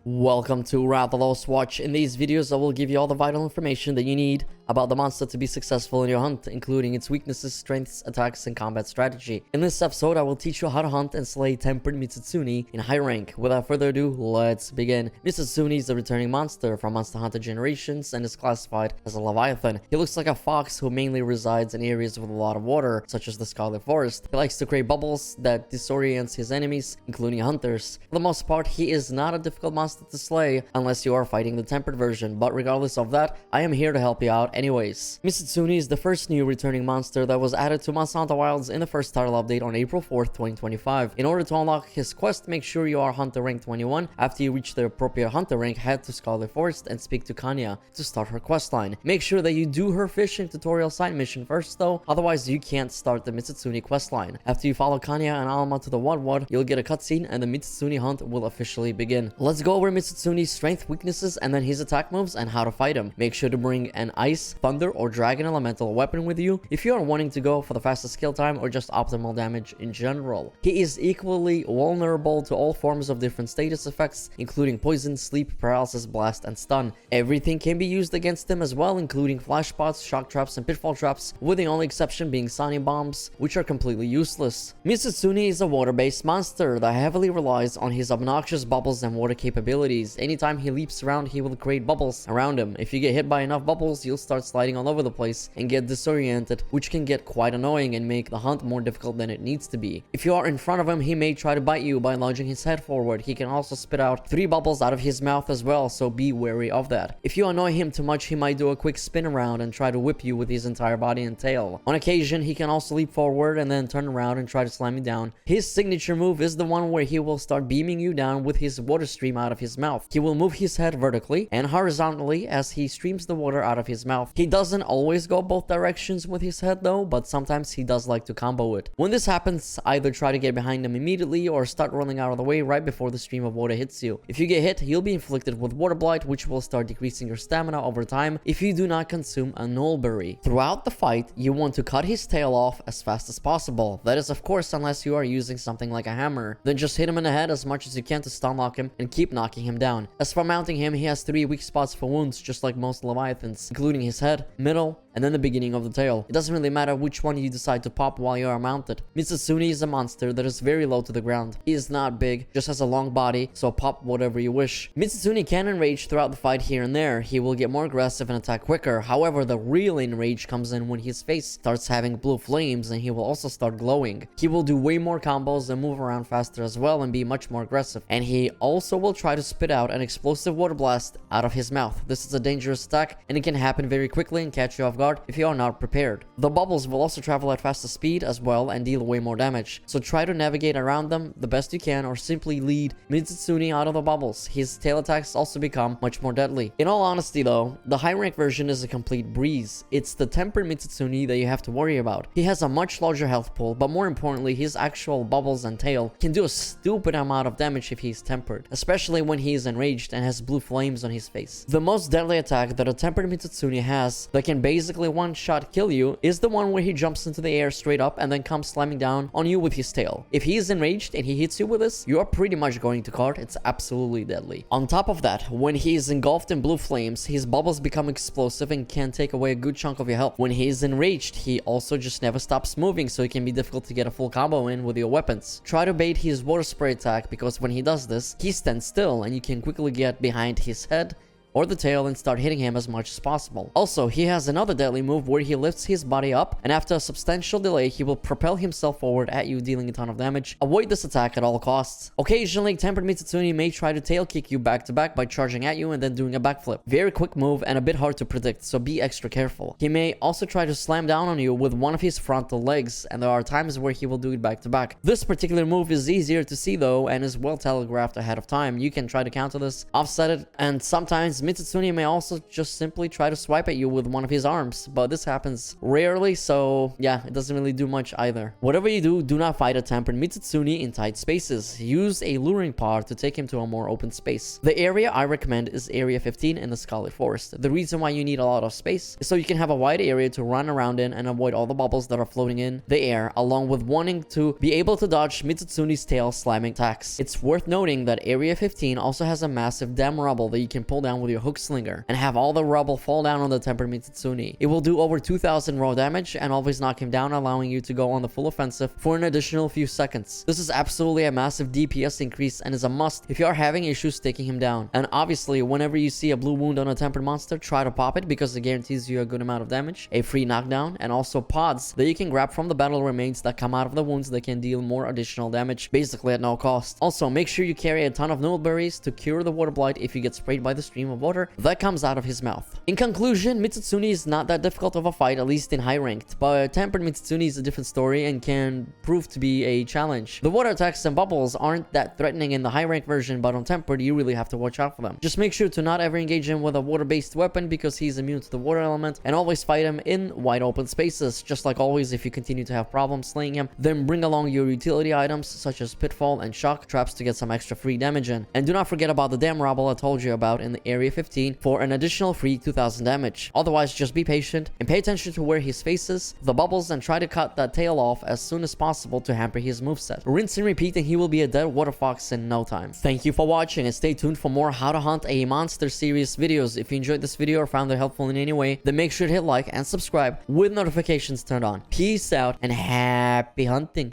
Welcome to Rathalos Watch. In these videos, I will give you all the vital information that you need about the monster to be successful in your hunt, including its weaknesses, strengths, attacks, and combat strategy. In this episode, I will teach you how to hunt and slay tempered Mizutsune in high rank. Without further ado, let's begin. Mizutsune is a returning monster from Monster Hunter Generations and is classified as a leviathan. He looks like a fox who mainly resides in areas with a lot of water, such as the Scarlet forest. He likes to create bubbles that disorients his enemies, including hunters. For the most part, he is not a difficult monster to slay unless you are fighting the tempered version, but regardless of that, I am here to help you out anyways. Mizutsune is the first new returning monster that was added to Monster Hunter Wilds in the first title update on April 4th, 2025. In order to unlock his quest, make sure you are Hunter rank 21. After you reach the appropriate Hunter rank, head to Scarlet Forest and speak to Kanya to start her questline. Make sure that you do her fishing tutorial side mission first though, otherwise you can't start the Mizutsune questline. After you follow Kanya and Alma to the Wadwad, you'll get a cutscene and the Mizutsune hunt will officially begin. Let's go over Mizutsune's strength, weaknesses, and then his attack moves and how to fight him. Make sure to bring an ice, thunder, or dragon elemental weapon with you if you are wanting to go for the fastest kill time or just optimal damage in general. He is equally vulnerable to all forms of different status effects, including poison, sleep, paralysis, blast, and stun. Everything can be used against him as well, including flash spots, shock traps, and pitfall traps, with the only exception being sonic bombs, which are completely useless. Mizutsune is a water-based monster that heavily relies on his obnoxious bubbles and water capabilities. Anytime he leaps around, he will create bubbles around him. If you get hit by enough bubbles, you'll start sliding all over the place and get disoriented, which can get quite annoying and make the hunt more difficult than it needs to be. If you are in front of him, he may try to bite you by lunging his head forward. He can also spit out 3 bubbles out of his mouth as well, so be wary of that. If you annoy him too much, he might do a quick spin around and try to whip you with his entire body and tail. On occasion, he can also leap forward and then turn around and try to slam you down. His signature move is the one where he will start beaming you down with his water stream out of his mouth. He will move his head vertically and horizontally as he streams the water out of his mouth. He doesn't always go both directions with his head though, but sometimes he does like to combo it. When this happens, either try to get behind him immediately or start rolling out of the way right before the stream of water hits you. If you get hit, you'll be inflicted with water blight, which will start decreasing your stamina over time if you do not consume a nullberry. Throughout the fight, you want to cut his tail off as fast as possible. That is of course unless you are using something like a hammer. Then just hit him in the head as much as you can to stun lock him and keep knocking him down. As for mounting him, he has 3 weak spots for wounds just like most leviathans, including his head, middle, and then the beginning of the tail. It doesn't really matter which one you decide to pop while you are mounted. Mizutsune is a monster that is very low to the ground. He is not big, just has a long body, so pop whatever you wish. Mizutsune can enrage throughout the fight here and there. He will get more aggressive and attack quicker. However, the real enrage comes in when his face starts having blue flames and he will also start glowing. He will do way more combos and move around faster as well and be much more aggressive. And he also will try to spit out an explosive water blast out of his mouth. This is a dangerous attack and it can happen very quickly and catch you off guard if you are not prepared. The bubbles will also travel at faster speed as well and deal way more damage, so try to navigate around them the best you can or simply lead Mizutsune out of the bubbles. His tail attacks also become much more deadly. In all honesty though, the high rank version is a complete breeze. It's the tempered Mizutsune that you have to worry about. He has a much larger health pool, but more importantly, his actual bubbles and tail can do a stupid amount of damage if he's tempered, especially when he is enraged and has blue flames on his face. The most deadly attack that a tempered Mizutsune has that can basically one-shot kill you is the one where he jumps into the air straight up and then comes slamming down on you with his tail. If he is enraged and he hits you with this, you are pretty much going to card. It's absolutely deadly. On top of that, when he is engulfed in blue flames, his bubbles become explosive and can take away a good chunk of your health. When he is enraged, he also just never stops moving, so it can be difficult to get a full combo in with your weapons. Try to bait his water spray attack because when he does this, he stands still and you can quickly get behind his head or the tail and start hitting him as much as possible. Also, he has another deadly move where he lifts his body up and after a substantial delay, he will propel himself forward at you, dealing a ton of damage. Avoid this attack at all costs. Occasionally, tempered Mizutsune may try to tail kick you back to back by charging at you and then doing a backflip. Very quick move and a bit hard to predict, so be extra careful. He may also try to slam down on you with one of his frontal legs, and there are times where he will do it back to back. This particular move is easier to see though and is well telegraphed ahead of time. You can try to counter this, offset it, and sometimes Mizutsune may also just simply try to swipe at you with one of his arms, but this happens rarely, so yeah, it doesn't really do much either. Whatever you do, do not fight a tempered Mizutsune in tight spaces. Use a luring pod to take him to a more open space. The area I recommend is Area 15 in the Scarlet Forest. The reason why you need a lot of space is so you can have a wide area to run around in and avoid all the bubbles that are floating in the air, along with wanting to be able to dodge Mizutsune's tail slamming attacks. It's worth noting that Area 15 also has a massive dam rubble that you can pull down with your hook slinger and have all the rubble fall down on the tempered Mizutsune. It will do over 2000 raw damage and always knock him down, allowing you to go on the full offensive for an additional few seconds. This is absolutely a massive DPS increase and is a must if you are having issues taking him down. And obviously, whenever you see a blue wound on a tempered monster, try to pop it because it guarantees you a good amount of damage, a free knockdown, and also pods that you can grab from the battle remains that come out of the wounds that can deal more additional damage, basically at no cost. Also, make sure you carry a ton of note berries to cure the water blight if you get sprayed by the stream of water that comes out of his mouth. In conclusion, Mizutsune is not that difficult of a fight, at least in high ranked, but tempered Mizutsune is a different story and can prove to be a challenge. The water attacks and bubbles aren't that threatening in the high rank version, but on tempered you really have to watch out for them. Just make sure to not ever engage him with a water based weapon because he's immune to the water element, and always fight him in wide open spaces. Just like always, if you continue to have problems slaying him, then bring along your utility items such as pitfall and shock traps to get some extra free damage in. And do not forget about the dam rubble I told you about in the Area 15 for an additional free 2000 damage. Otherwise, just be patient and pay attention to where his face is, the bubbles, and try to cut that tail off as soon as possible to hamper his moveset. Rinse and repeat and he will be a dead water fox in no time. Thank you for watching and stay tuned for more how to hunt a monster series videos. If you enjoyed this video or found it helpful in any way, then make sure to hit like and subscribe with notifications turned on. Peace out and happy hunting.